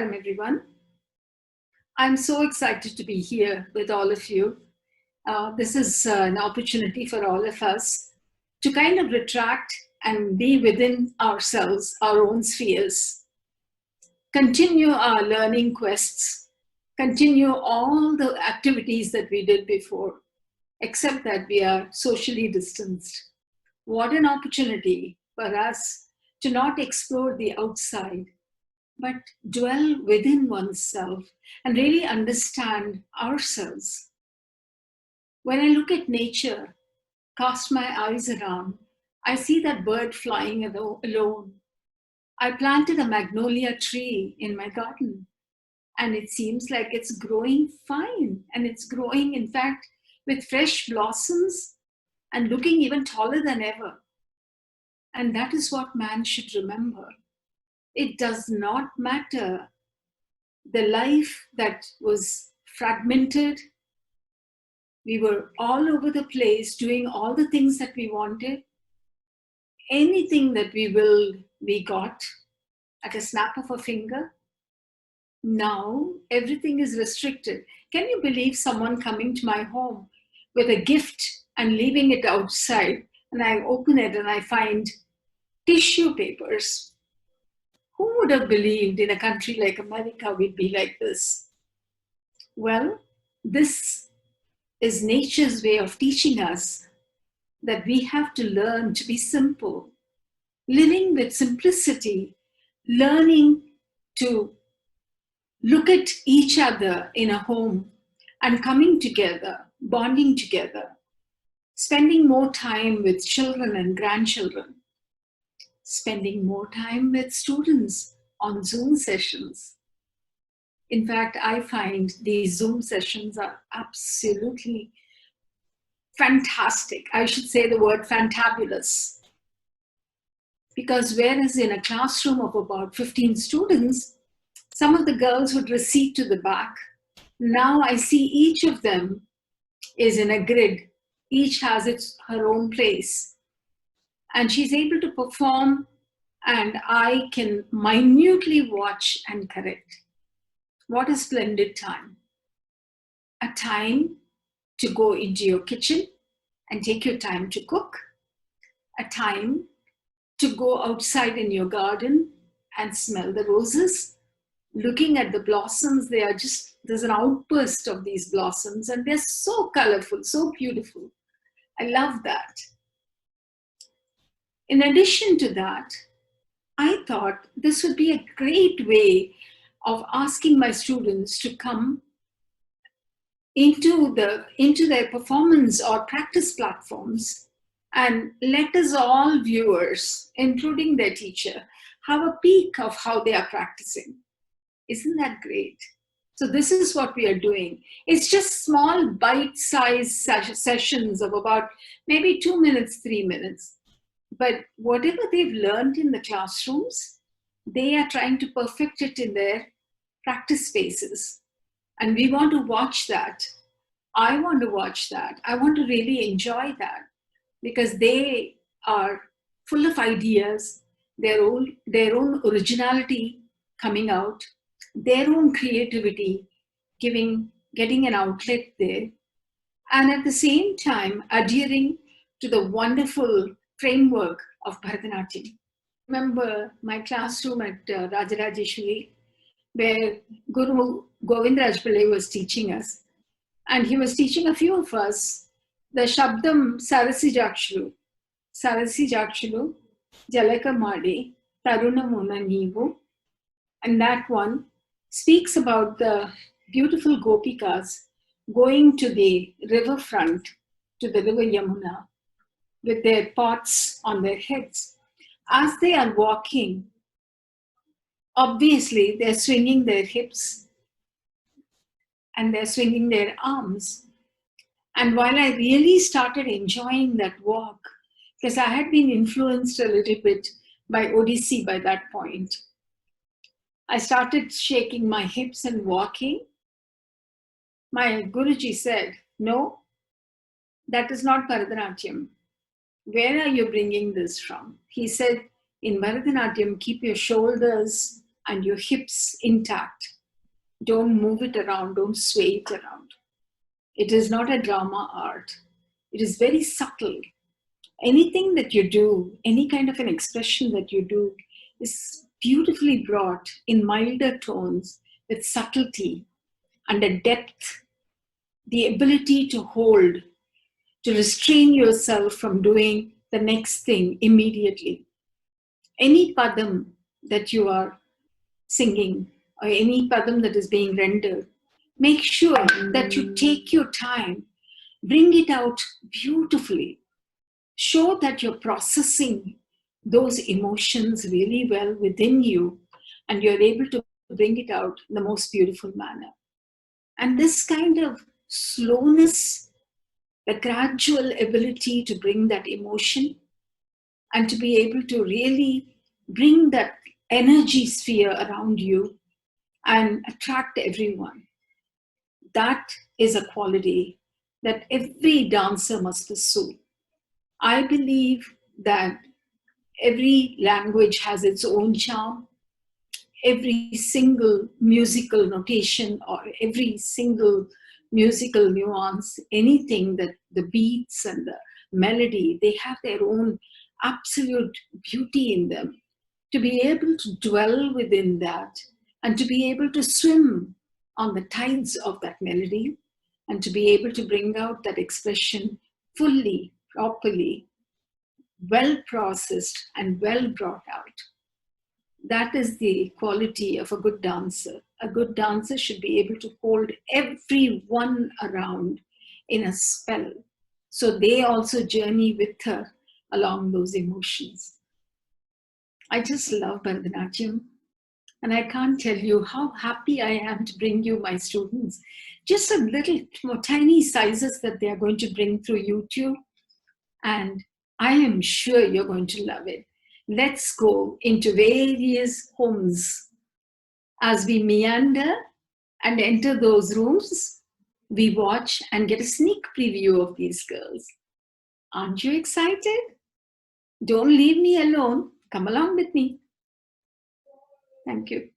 Everyone. I'm so excited to be here with all of you. This is an opportunity for all of us to kind of retract and be within ourselves, our own spheres, continue our learning quests, continue all the activities that we did before, except that we are socially distanced. What an opportunity for us to not explore the outside, but dwell within oneself and really understand ourselves. When I look at nature, cast my eyes around, I see that bird flying alone. I planted a magnolia tree in my garden, and it seems like it's growing fine, and it's growing, in fact, with fresh blossoms and looking even taller than ever. And that is what man should remember. It does not matter the life that was fragmented. We were all over the place doing all the things that we wanted. Anything that we willed, we got at a snap of a finger. Now everything is restricted. Can you believe someone coming to my home with a gift and leaving it outside, and I open it and I find tissue papers? Who would have believed in a country like America we'd be like this? Well, this is nature's way of teaching us that we have to learn to be simple, living with simplicity, learning to look at each other in a home and coming together, bonding together, spending more time with children and grandchildren, spending more time with students on Zoom sessions. In fact, I find these Zoom sessions are absolutely fantastic. I should say the word fantabulous. Because whereas in a classroom of about 15 students, some of the girls would recede to the back. Now I see each of them is in a grid. Each has her own place. And she's able to perform, and I can minutely watch and correct. What a splendid time. A time to go into your kitchen and take your time to cook. A time to go outside in your garden and smell the roses. Looking at the blossoms, there's an outburst of these blossoms, and they're so colorful, so beautiful. I love that. In addition to that, I thought this would be a great way of asking my students to come into their performance or practice platforms and let us all viewers, including their teacher, have a peek of how they are practicing. Isn't that great? So this is what we are doing. It's just small bite-sized sessions of about maybe 2 minutes, 3 minutes. But whatever they've learned in the classrooms, they are trying to perfect it in their practice spaces. And we want to watch that. I want to watch that. I want to really enjoy that because they are full of ideas, their own originality coming out, their own creativity, getting an outlet there. And at the same time, adhering to the wonderful framework of Bharatanatyam. Remember my classroom at Rajarajeswari, where Guru Govindraj Pillai was teaching us. And he was teaching a few of us the Shabdam Sarasijakshalu, Jalaka Madi, Taruna Muna Neevu. And that one speaks about the beautiful gopikas going to the riverfront, to the river Yamuna, with their pots on their heads. As they are walking, obviously they're swinging their hips and they're swinging their arms. And while I really started enjoying that walk, because I had been influenced a little bit by Odissi by that point, I started shaking my hips and walking. My Guruji said, "No, that is not Bharatanatyam. Where are you bringing this from?" He said, "In Bharatanatyam, keep your shoulders and your hips intact. Don't move it around, don't sway it around. It is not a drama art. It is very subtle. Anything that you do, any kind of an expression that you do, is beautifully brought in milder tones with subtlety and a depth, the ability to hold, to restrain yourself from doing the next thing immediately. Any padam that you are singing or any padam that is being rendered, make sure that you take your time, bring it out beautifully. Show that you're processing those emotions really well within you and you're able to bring it out in the most beautiful manner. And this kind of slowness, the gradual ability to bring that emotion and to be able to really bring that energy sphere around you and attract everyone, that is a quality that every dancer must pursue. I believe that every language has its own charm. Every single musical notation or every single musical nuance, anything that the beats and the melody, they have their own absolute beauty in them. To be able to dwell within that and to be able to swim on the tides of that melody and to be able to bring out that expression fully, properly, well processed and well brought out. That is the quality of a good dancer. A good dancer should be able to hold everyone around in a spell, so they also journey with her along those emotions. I just love Bharatanatyam, and I can't tell you how happy I am to bring you my students. Just a little tiny sizes that they are going to bring through YouTube, and I am sure you're going to love it. Let's go into various homes. As we meander and enter those rooms, we watch and get a sneak preview of these girls. Aren't you excited? Don't leave me alone. Come along with me. Thank you.